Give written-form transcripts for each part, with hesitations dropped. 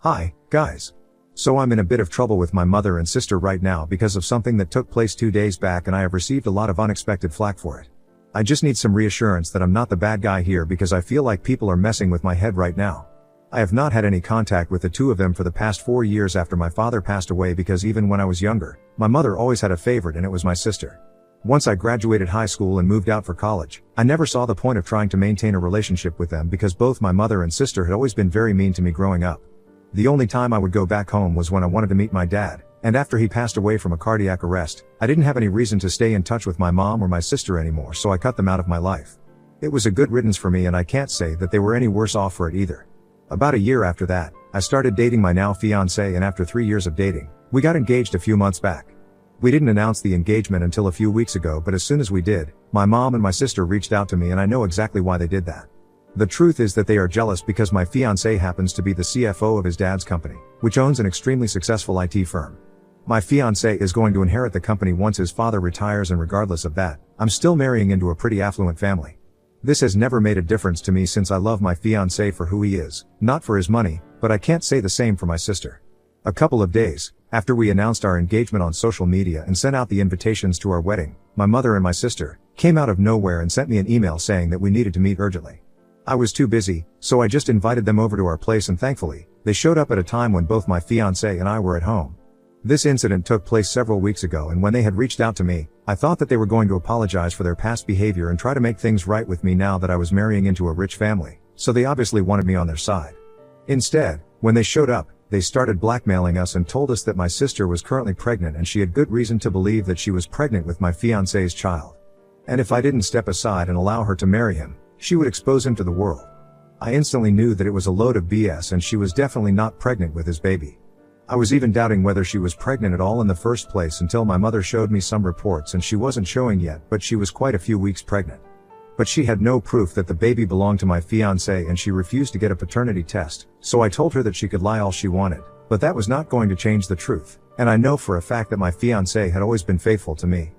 Hi, guys. So I'm in a bit of trouble with my mother and sister right now because of something that took place 2 days back, and I have received a lot of unexpected flack for it. I just need some reassurance that I'm not the bad guy here, because I feel like people are messing with my head right now. I have not had any contact with the two of them for the past 4 years after my father passed away, because even when I was younger, my mother always had a favorite, and it was my sister. Once I graduated high school and moved out for college, I never saw the point of trying to maintain a relationship with them, because both my mother and sister had always been very mean to me growing up. The only time I would go back home was when I wanted to meet my dad, and after he passed away from a cardiac arrest, I didn't have any reason to stay in touch with my mom or my sister anymore, so I cut them out of my life. It was a good riddance for me, and I can't say that they were any worse off for it either. About a year after that, I started dating my now fiancé, and after 3 years of dating, we got engaged a few months back. We didn't announce the engagement until a few weeks ago, but as soon as we did, my mom and my sister reached out to me, and I know exactly why they did that. The truth is that they are jealous because my fiancé happens to be the CFO of his dad's company, which owns an extremely successful IT firm. My fiancé is going to inherit the company once his father retires, and regardless of that, I'm still marrying into a pretty affluent family. This has never made a difference to me, since I love my fiancé for who he is, not for his money, but I can't say the same for my sister. A couple of days after we announced our engagement on social media and sent out the invitations to our wedding, my mother and my sister came out of nowhere and sent me an email saying that we needed to meet urgently. I was too busy, so I just invited them over to our place, and thankfully, they showed up at a time when both my fiancé and I were at home. This incident took place several weeks ago, and when they had reached out to me, I thought that they were going to apologize for their past behavior and try to make things right with me now that I was marrying into a rich family, so they obviously wanted me on their side. Instead, when they showed up, they started blackmailing us and told us that my sister was currently pregnant, and she had good reason to believe that she was pregnant with my fiancé's child. And if I didn't step aside and allow her to marry him, she would expose him to the world. I instantly knew that it was a load of BS, and she was definitely not pregnant with his baby. I was even doubting whether she was pregnant at all in the first place, until my mother showed me some reports, and she wasn't showing yet, but she was quite a few weeks pregnant. But she had no proof that the baby belonged to my fiancé, and she refused to get a paternity test, so I told her that she could lie all she wanted, but that was not going to change the truth, and I know for a fact that my fiancé had always been faithful to me.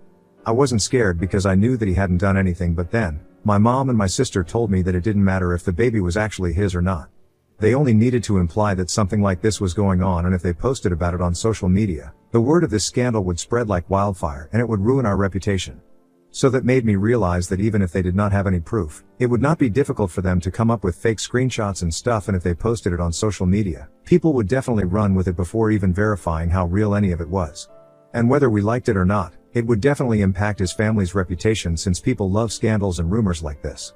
I wasn't scared because I knew that he hadn't done anything, but then, my mom and my sister told me that it didn't matter if the baby was actually his or not. They only needed to imply that something like this was going on, and if they posted about it on social media, the word of this scandal would spread like wildfire, and it would ruin our reputation. So that made me realize that even if they did not have any proof, it would not be difficult for them to come up with fake screenshots and stuff, and if they posted it on social media, people would definitely run with it before even verifying how real any of it was. And whether we liked it or not, it would definitely impact his family's reputation, since people love scandals and rumors like this.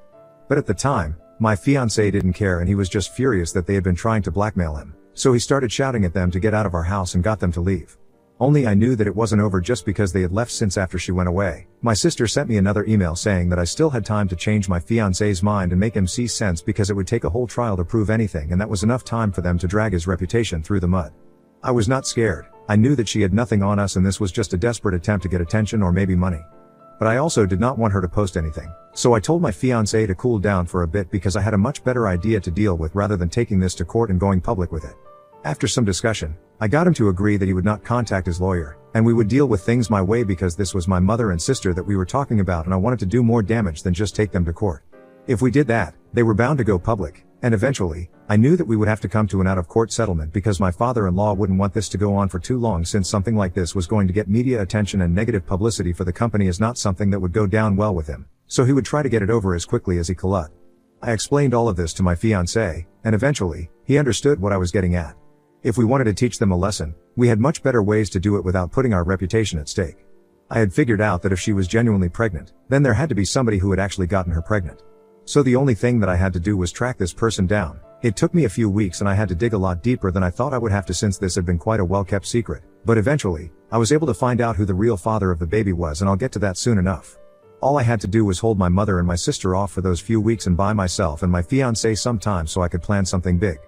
But at the time, my fiancé didn't care, and he was just furious that they had been trying to blackmail him, so he started shouting at them to get out of our house and got them to leave. Only I knew that it wasn't over just because they had left, since after she went away, my sister sent me another email saying that I still had time to change my fiancé's mind and make him see sense, because it would take a whole trial to prove anything, and that was enough time for them to drag his reputation through the mud. I was not scared. I knew that she had nothing on us, and this was just a desperate attempt to get attention or maybe money. But I also did not want her to post anything, so I told my fiancé to cool down for a bit, because I had a much better idea to deal with rather than taking this to court and going public with it. After some discussion, I got him to agree that he would not contact his lawyer, and we would deal with things my way, because this was my mother and sister that we were talking about, and I wanted to do more damage than just take them to court. If we did that, they were bound to go public, and eventually, I knew that we would have to come to an out-of-court settlement, because my father-in-law wouldn't want this to go on for too long, since something like this was going to get media attention, and negative publicity for the company is not something that would go down well with him, so he would try to get it over as quickly as he could. I explained all of this to my fiancé, and eventually, he understood what I was getting at. If we wanted to teach them a lesson, we had much better ways to do it without putting our reputation at stake. I had figured out that if she was genuinely pregnant, then there had to be somebody who had actually gotten her pregnant. So the only thing that I had to do was track this person down. It took me a few weeks, and I had to dig a lot deeper than I thought I would have to, since this had been quite a well-kept secret, but eventually, I was able to find out who the real father of the baby was, and I'll get to that soon enough. All I had to do was hold my mother and my sister off for those few weeks and buy myself and my fiancé some time so I could plan something big.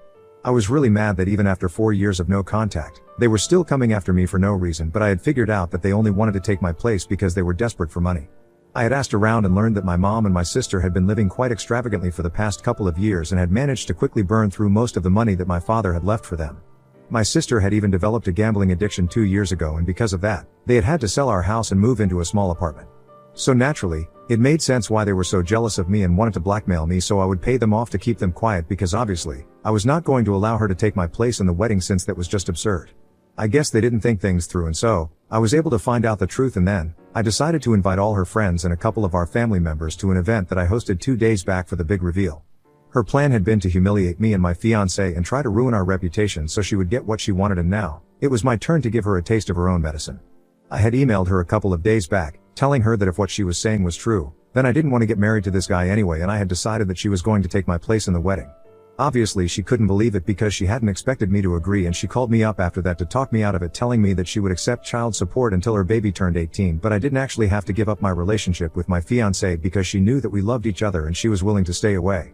I was really mad that even after 4 years of no contact, they were still coming after me for no reason, but I had figured out that they only wanted to take my place because they were desperate for money. I had asked around and learned that my mom and my sister had been living quite extravagantly for the past couple of years and had managed to quickly burn through most of the money that my father had left for them. My sister had even developed a gambling addiction 2 years ago, and because of that, they had had to sell our house and move into a small apartment. So naturally, It made sense why they were so jealous of me and wanted to blackmail me so I would pay them off to keep them quiet because obviously, I was not going to allow her to take my place in the wedding since that was just absurd. I guess they didn't think things through and so, I was able to find out the truth and then, I decided to invite all her friends and a couple of our family members to an event that I hosted 2 days back for the big reveal. Her plan had been to humiliate me and my fiancé and try to ruin our reputation so she would get what she wanted and now, it was my turn to give her a taste of her own medicine. I had emailed her a couple of days back, telling her that if what she was saying was true, then I didn't want to get married to this guy anyway and I had decided that she was going to take my place in the wedding. Obviously she couldn't believe it because she hadn't expected me to agree and she called me up after that to talk me out of it telling me that she would accept child support until her baby turned 18 but I didn't actually have to give up my relationship with my fiancé because she knew that we loved each other and she was willing to stay away.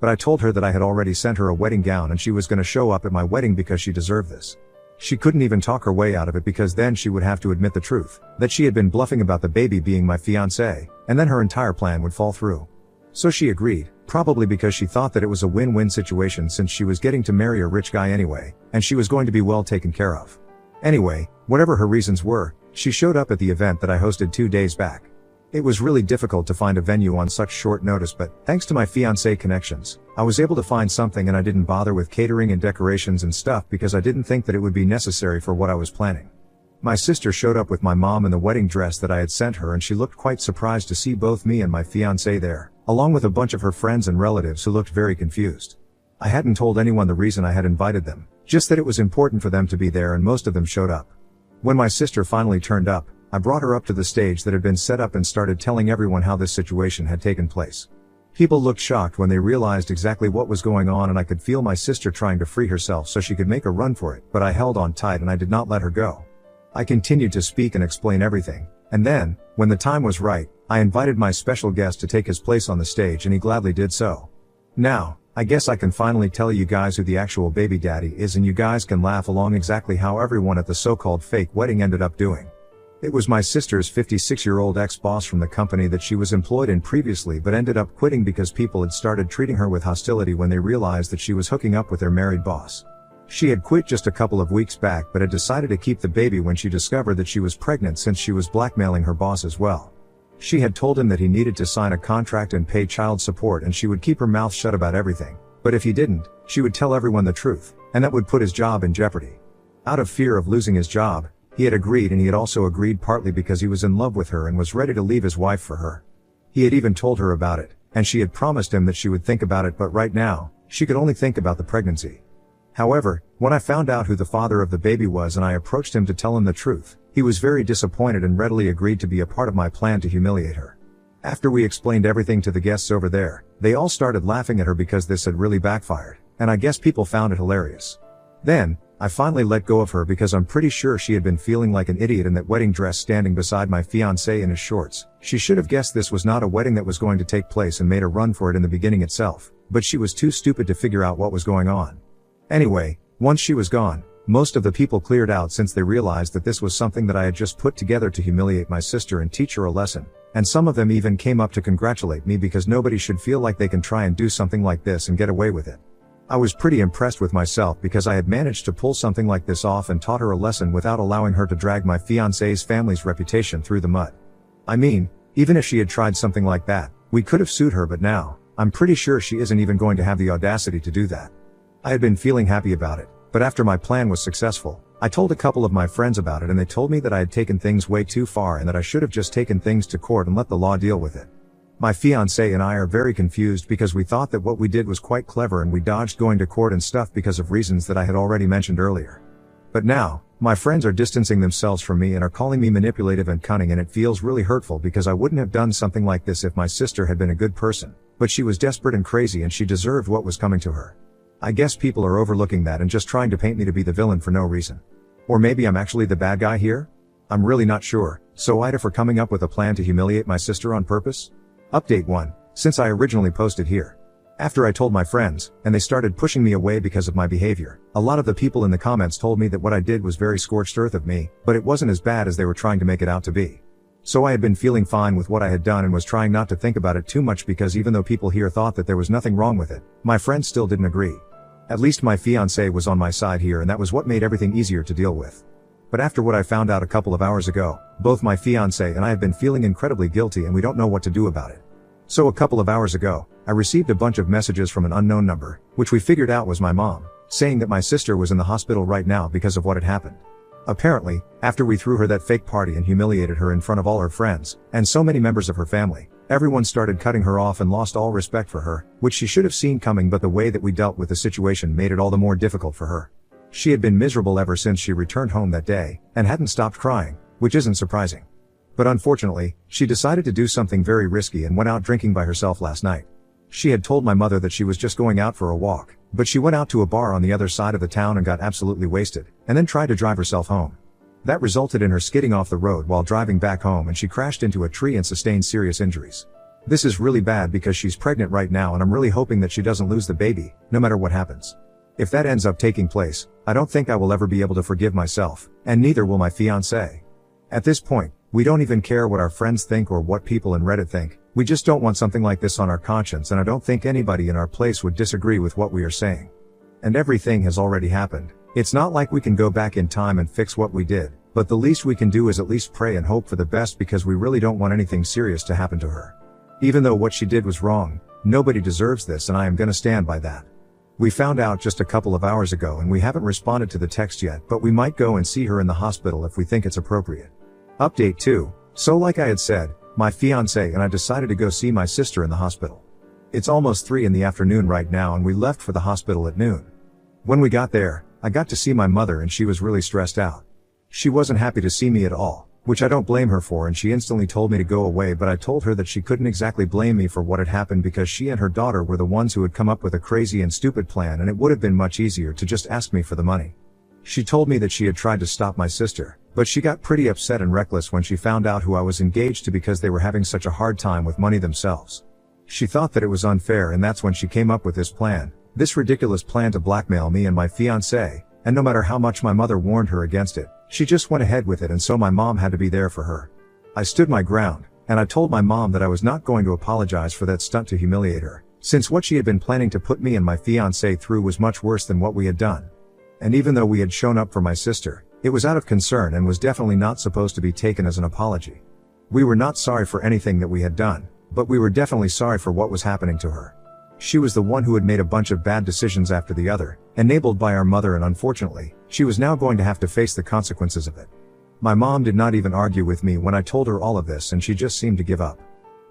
But I told her that I had already sent her a wedding gown and she was going to show up at my wedding because she deserved this. She couldn't even talk her way out of it because then she would have to admit the truth, that she had been bluffing about the baby being my fiancé, and then her entire plan would fall through. So she agreed, probably because she thought that it was a win-win situation since she was getting to marry a rich guy anyway, and she was going to be well taken care of. Anyway, whatever her reasons were, she showed up at the event that I hosted 2 days back. It was really difficult to find a venue on such short notice but, thanks to my fiancé connections, I was able to find something and I didn't bother with catering and decorations and stuff because I didn't think that it would be necessary for what I was planning. My sister showed up with my mom in the wedding dress that I had sent her and she looked quite surprised to see both me and my fiancé there, along with a bunch of her friends and relatives who looked very confused. I hadn't told anyone the reason I had invited them, just that it was important for them to be there and most of them showed up. When my sister finally turned up, I brought her up to the stage that had been set up and started telling everyone how this situation had taken place. People looked shocked when they realized exactly what was going on and I could feel my sister trying to free herself so she could make a run for it, but I held on tight and I did not let her go. I continued to speak and explain everything, and then, when the time was right, I invited my special guest to take his place on the stage and he gladly did so. Now, I guess I can finally tell you guys who the actual baby daddy is and you guys can laugh along exactly how everyone at the so-called fake wedding ended up doing. It was my sister's 56-year-old ex-boss from the company that she was employed in previously but ended up quitting because people had started treating her with hostility when they realized that she was hooking up with their married boss. She had quit just a couple of weeks back but had decided to keep the baby when she discovered that she was pregnant since she was blackmailing her boss as well. She had told him that he needed to sign a contract and pay child support and she would keep her mouth shut about everything, but if he didn't, she would tell everyone the truth, and that would put his job in jeopardy. Out of fear of losing his job, he had agreed and he had also agreed partly because he was in love with her and was ready to leave his wife for her. He had even told her about it, and she had promised him that she would think about it but right now, she could only think about the pregnancy. However, when I found out who the father of the baby was and I approached him to tell him the truth, he was very disappointed and readily agreed to be a part of my plan to humiliate her. After we explained everything to the guests over there, they all started laughing at her because this had really backfired, and I guess people found it hilarious. Then, I finally let go of her because I'm pretty sure she had been feeling like an idiot in that wedding dress standing beside my fiancé in his shorts. She should have guessed this was not a wedding that was going to take place and made a run for it in the beginning itself, but she was too stupid to figure out what was going on. Anyway, once she was gone, most of the people cleared out since they realized that this was something that I had just put together to humiliate my sister and teach her a lesson, and some of them even came up to congratulate me because nobody should feel like they can try and do something like this and get away with it. I was pretty impressed with myself because I had managed to pull something like this off and taught her a lesson without allowing her to drag my fiancé's family's reputation through the mud. I mean, even if she had tried something like that, we could have sued her but now, I'm pretty sure she isn't even going to have the audacity to do that. I had been feeling happy about it, but after my plan was successful, I told a couple of my friends about it and they told me that I had taken things way too far and that I should have just taken things to court and let the law deal with it. My fiancé and I are very confused because we thought that what we did was quite clever and we dodged going to court and stuff because of reasons that I had already mentioned earlier. But now, my friends are distancing themselves from me and are calling me manipulative and cunning and it feels really hurtful because I wouldn't have done something like this if my sister had been a good person, but she was desperate and crazy and she deserved what was coming to her. I guess people are overlooking that and just trying to paint me to be the villain for no reason. Or maybe I'm actually the bad guy here? I'm really not sure, so Ida for coming up with a plan to humiliate my sister on purpose? Update 1, since I originally posted here. After I told my friends, and they started pushing me away because of my behavior, a lot of the people in the comments told me that what I did was very scorched earth of me, but it wasn't as bad as they were trying to make it out to be. So I had been feeling fine with what I had done and was trying not to think about it too much because even though people here thought that there was nothing wrong with it, my friends still didn't agree. At least my fiancé was on my side here and that was what made everything easier to deal with. but after what I found out a couple of hours ago, both my fiancé and I have been feeling incredibly guilty and we don't know what to do about it. So a couple of hours ago, I received a bunch of messages from an unknown number, which we figured out was my mom, saying that my sister was in the hospital right now because of what had happened. Apparently, after we threw her that fake party and humiliated her in front of all her friends, and so many members of her family, everyone started cutting her off and lost all respect for her, which she should have seen coming, but the way that we dealt with the situation made it all the more difficult for her. She had been miserable ever since she returned home that day, and hadn't stopped crying, which isn't surprising. But unfortunately, she decided to do something very risky and went out drinking by herself last night. She had told my mother that she was just going out for a walk, but she went out to a bar on the other side of the town and got absolutely wasted, and then tried to drive herself home. That resulted in her skidding off the road while driving back home, and she crashed into a tree and sustained serious injuries. This is really bad because she's pregnant right now, and I'm really hoping that she doesn't lose the baby, no matter what happens. If that ends up taking place, I don't think I will ever be able to forgive myself, and neither will my fiancé. At this point, we don't even care what our friends think or what people in Reddit think. We just don't want something like this on our conscience, and I don't think anybody in our place would disagree with what we are saying. And everything has already happened. It's not like we can go back in time and fix what we did, but the least we can do is at least pray and hope for the best, because we really don't want anything serious to happen to her. Even though what she did was wrong, nobody deserves this, and I am gonna stand by that. We found out just a couple of hours ago and we haven't responded to the text yet, but we might go and see her in the hospital if we think it's appropriate. Update 2. So like I had said, my fiancé and I decided to go see my sister in the hospital. It's almost 3 in the afternoon right now, and we left for the hospital at noon. When we got there, I got to see my mother and she was really stressed out. She wasn't happy to see me at all, which I don't blame her for, and she instantly told me to go away, but I told her that she couldn't exactly blame me for what had happened because she and her daughter were the ones who had come up with a crazy and stupid plan, and it would have been much easier to just ask me for the money. She told me that she had tried to stop my sister, but she got pretty upset and reckless when she found out who I was engaged to because they were having such a hard time with money themselves. She thought that it was unfair, and that's when she came up with this plan, this ridiculous plan to blackmail me and my fiancé, and no matter how much my mother warned her against it, she just went ahead with it, and so my mom had to be there for her. I stood my ground, and I told my mom that I was not going to apologize for that stunt to humiliate her, since what she had been planning to put me and my fiancé through was much worse than what we had done. And even though we had shown up for my sister, it was out of concern and was definitely not supposed to be taken as an apology. We were not sorry for anything that we had done, but we were definitely sorry for what was happening to her. She was the one who had made a bunch of bad decisions after the other, enabled by our mother, and unfortunately, she was now going to have to face the consequences of it. My mom did not even argue with me when I told her all of this, and she just seemed to give up.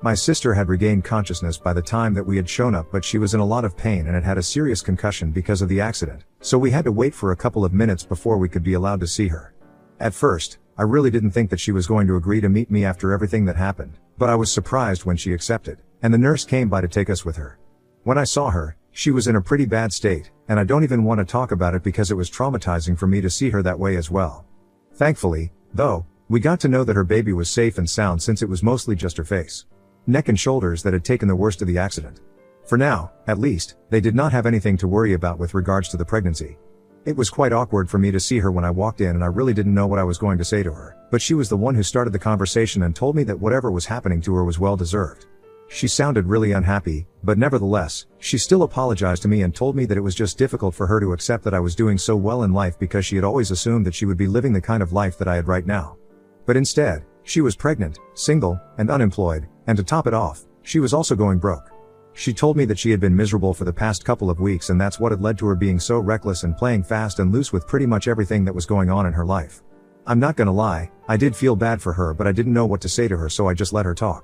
My sister had regained consciousness by the time that we had shown up, but she was in a lot of pain and had had a serious concussion because of the accident, so we had to wait for a couple of minutes before we could be allowed to see her. At first, I really didn't think that she was going to agree to meet me after everything that happened, but I was surprised when she accepted, and the nurse came by to take us with her. When I saw her, she was in a pretty bad state, and I don't even want to talk about it because it was traumatizing for me to see her that way as well. Thankfully, though, we got to know that her baby was safe and sound, since it was mostly just her face, neck and shoulders that had taken the worst of the accident. For now, at least, they did not have anything to worry about with regards to the pregnancy. It was quite awkward for me to see her when I walked in, and I really didn't know what I was going to say to her, but she was the one who started the conversation and told me that whatever was happening to her was well deserved. She sounded really unhappy, but nevertheless, she still apologized to me and told me that it was just difficult for her to accept that I was doing so well in life because she had always assumed that she would be living the kind of life that I had right now. But instead, she was pregnant, single, and unemployed, and to top it off, she was also going broke. She told me that she had been miserable for the past couple of weeks, and that's what had led to her being so reckless and playing fast and loose with pretty much everything that was going on in her life. I'm not gonna lie, I did feel bad for her, but I didn't know what to say to her, so I just let her talk.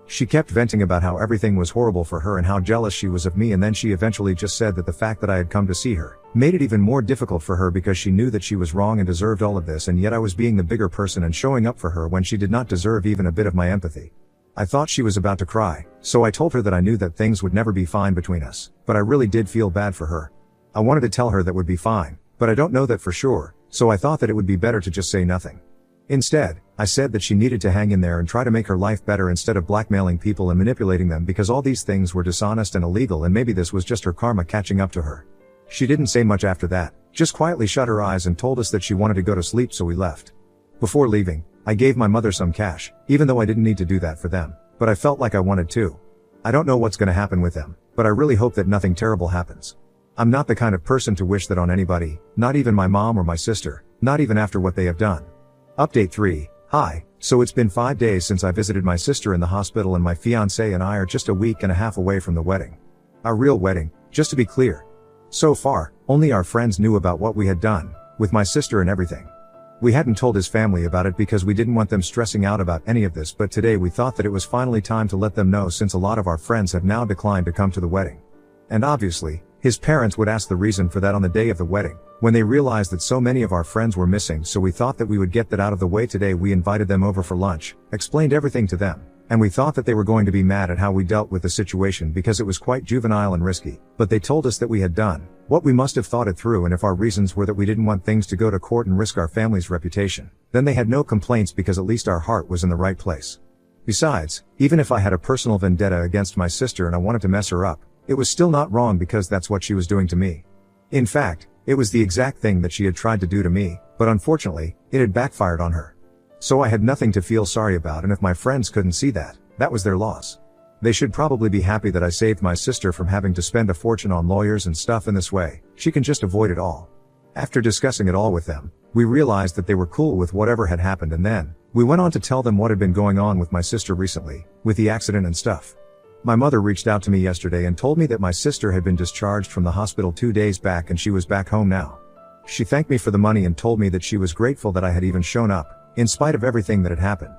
She kept venting about how everything was horrible for her and how jealous she was of me, and then she eventually just said that the fact that I had come to see her made it even more difficult for her because she knew that she was wrong and deserved all of this, and yet I was being the bigger person and showing up for her when she did not deserve even a bit of my empathy. I thought she was about to cry, so I told her that I knew that things would never be fine between us, but I really did feel bad for her. I wanted to tell her that would be fine, but I don't know that for sure, so I thought that it would be better to just say nothing. Instead, I said that she needed to hang in there and try to make her life better instead of blackmailing people and manipulating them, because all these things were dishonest and illegal, and maybe this was just her karma catching up to her. She didn't say much after that, just quietly shut her eyes and told us that she wanted to go to sleep, so we left. Before leaving, I gave my mother some cash, even though I didn't need to do that for them, but I felt like I wanted to. I don't know what's gonna happen with them, but I really hope that nothing terrible happens. I'm not the kind of person to wish that on anybody, not even my mom or my sister, not even after what they have done. Update 3. Hi, so it's been 5 days since I visited my sister in the hospital and my fiancé and I are just a week and a half away from the wedding. Our real wedding, just to be clear. So far, only our friends knew about what we had done, with my sister and everything. We hadn't told his family about it because we didn't want them stressing out about any of this, but today we thought that it was finally time to let them know since a lot of our friends have now declined to come to the wedding. And obviously, his parents would ask the reason for that on the day of the wedding, when they realized that so many of our friends were missing, so we thought that we would get that out of the way today. We invited them over for lunch, explained everything to them, and we thought that they were going to be mad at how we dealt with the situation because it was quite juvenile and risky, but they told us that we had done what we must have thought it through, and if our reasons were that we didn't want things to go to court and risk our family's reputation, then they had no complaints because at least our heart was in the right place. Besides, even if I had a personal vendetta against my sister and I wanted to mess her up, it was still not wrong because that's what she was doing to me. In fact, it was the exact thing that she had tried to do to me, but unfortunately, it had backfired on her. So I had nothing to feel sorry about, and if my friends couldn't see that, that was their loss. They should probably be happy that I saved my sister from having to spend a fortune on lawyers and stuff in this way. She can just avoid it all. After discussing it all with them, we realized that they were cool with whatever had happened, and then we went on to tell them what had been going on with my sister recently, with the accident and stuff. My mother reached out to me yesterday and told me that my sister had been discharged from the hospital 2 days back and she was back home now. She thanked me for the money and told me that she was grateful that I had even shown up, in spite of everything that had happened.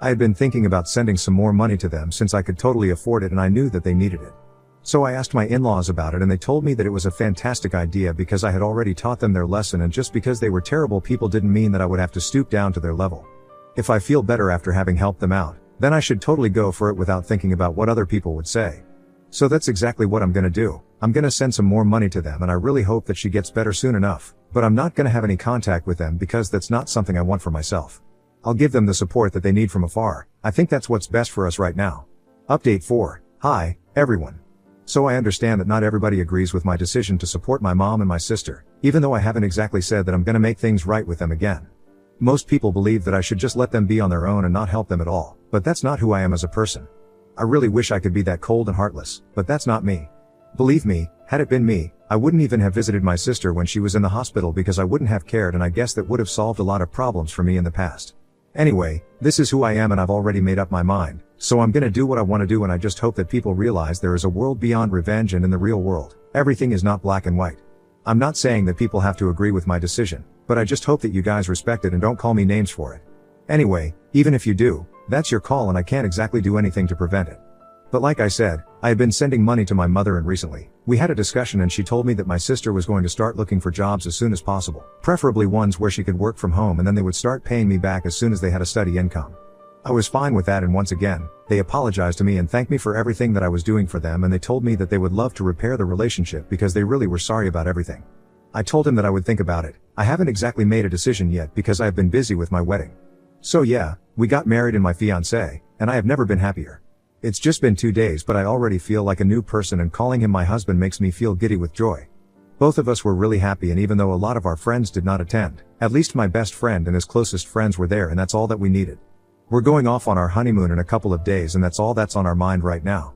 I had been thinking about sending some more money to them since I could totally afford it and I knew that they needed it. So I asked my in-laws about it and they told me that it was a fantastic idea because I had already taught them their lesson, and just because they were terrible people didn't mean that I would have to stoop down to their level. If I feel better after having helped them out, then I should totally go for it without thinking about what other people would say. So that's exactly what I'm gonna do. I'm gonna send some more money to them and I really hope that she gets better soon enough, but I'm not gonna have any contact with them because that's not something I want for myself. I'll give them the support that they need from afar. I think that's what's best for us right now. Update 4. Hi, everyone. So I understand that not everybody agrees with my decision to support my mom and my sister, even though I haven't exactly said that I'm gonna make things right with them again. Most people believe that I should just let them be on their own and not help them at all, but that's not who I am as a person. I really wish I could be that cold and heartless, but that's not me. Believe me, had it been me, I wouldn't even have visited my sister when she was in the hospital because I wouldn't have cared, and I guess that would have solved a lot of problems for me in the past. Anyway, this is who I am and I've already made up my mind, so I'm gonna do what I want to do, and I just hope that people realize there is a world beyond revenge, and in the real world, everything is not black and white. I'm not saying that people have to agree with my decision, but I just hope that you guys respect it and don't call me names for it. Anyway, even if you do, that's your call and I can't exactly do anything to prevent it. But like I said, I had been sending money to my mother, and recently, we had a discussion and she told me that my sister was going to start looking for jobs as soon as possible, preferably ones where she could work from home, and then they would start paying me back as soon as they had a steady income. I was fine with that, and once again, they apologized to me and thanked me for everything that I was doing for them, and they told me that they would love to repair the relationship because they really were sorry about everything. I told him that I would think about it. I haven't exactly made a decision yet because I have been busy with my wedding. So yeah, we got married in my fiancé, and I have never been happier. It's just been 2 days, but I already feel like a new person, and calling him my husband makes me feel giddy with joy. Both of us were really happy, and even though a lot of our friends did not attend, at least my best friend and his closest friends were there, and that's all that we needed. We're going off on our honeymoon in a couple of days, and that's all that's on our mind right now.